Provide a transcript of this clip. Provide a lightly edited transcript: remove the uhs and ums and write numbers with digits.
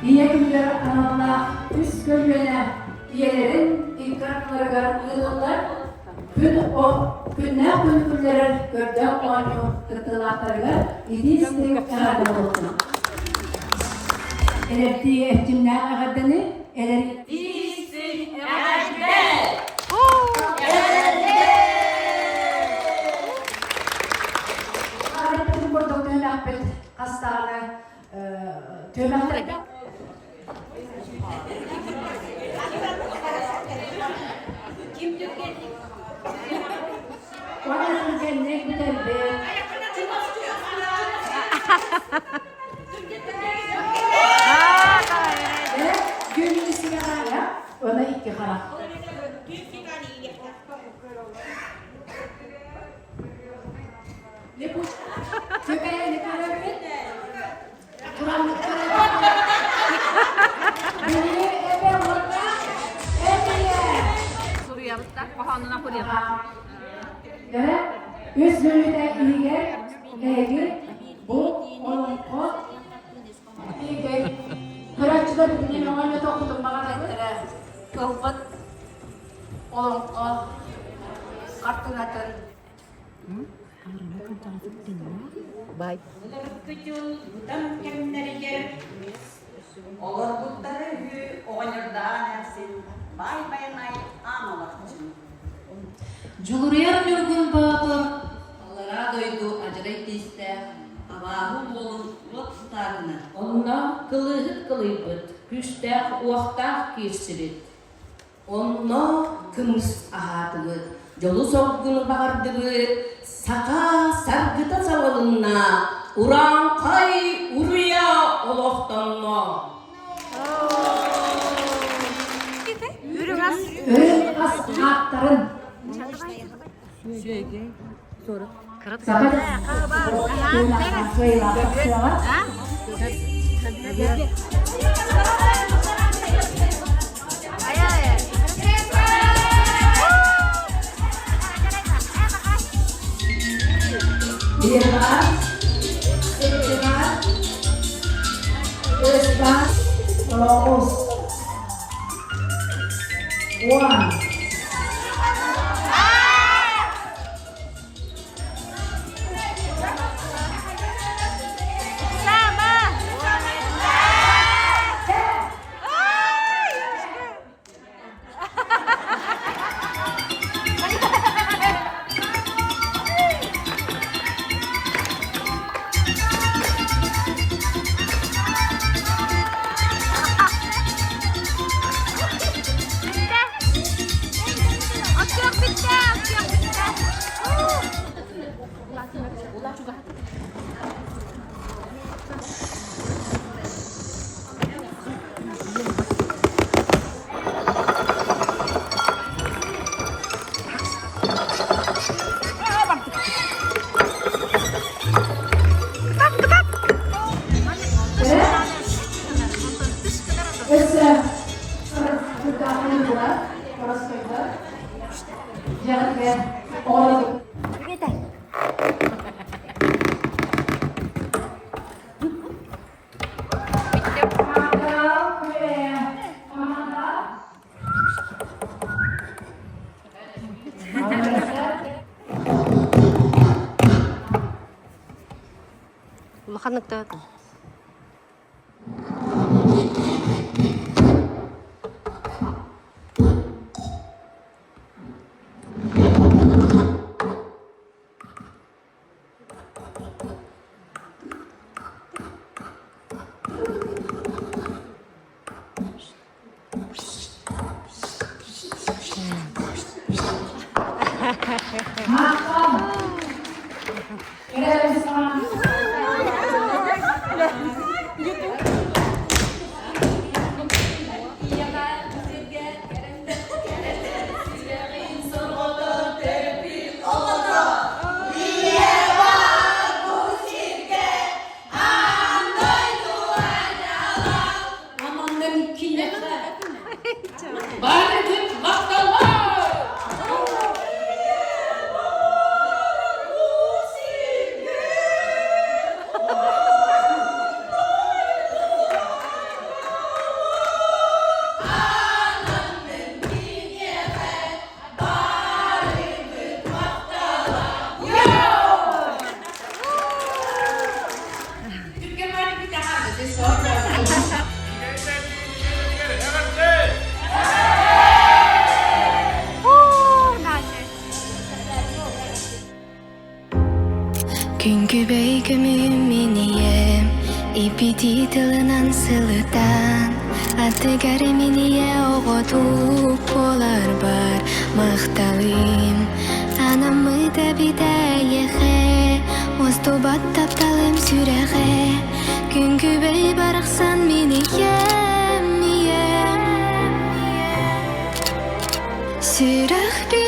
Diye günler anlamda üst bölümüne üyelerin ikramları uygulanır. Günler günlere gördüğüm oyunu kıtlıkları İdis'in herhalde oldu. Elerdiği ehtimler ağadını İdis'in herhalde. Ağabeyim burada dönüp hastane tüymakta. Kim tüketti? Onun kendine güzel bir günün üstüne hala ona iki kara. Ne bu? Köpeğe ne kadar bir? Kuranlık kadar. Beni eve orada evliye. Soruya bırak, bahanına koyalım. Evet. Üst bölümde iyiye evi bu onun kod. İyiye. Kıraçıda bir oyunu dokudum bana ettiler. Kılbıt. Onun kod. Kartın atın. Bye. Kecil, budan kemleri olur butları hü, oynurdan ersin. Bay bayanay amalar için. Juluriyar yurgun bağıtım. Allara doydu acayip iste. Avahı olun tutarını. Onunla kılıhıt kılıybıt. Güçtək uaqtaq geçirit. Onunla kımız ahatıbıt. Jolu soğukunu bağırdıbıt. Saka sargıta savalınna. Uran kay uruya oloqtanma. Ürün ashatların. Zaten bir var, iki var, üç var, dokuz, on. Makan nagtata. Bari tut bakkallar. Күнгү бейгімім меніем, ипити тылынан сылытан. Атыгары менее оғытук болар бар мақталым. Анамы да бидайығы, остобат тапталым сүрәғі. Күнгү бей барықсан меніем, сүрәқ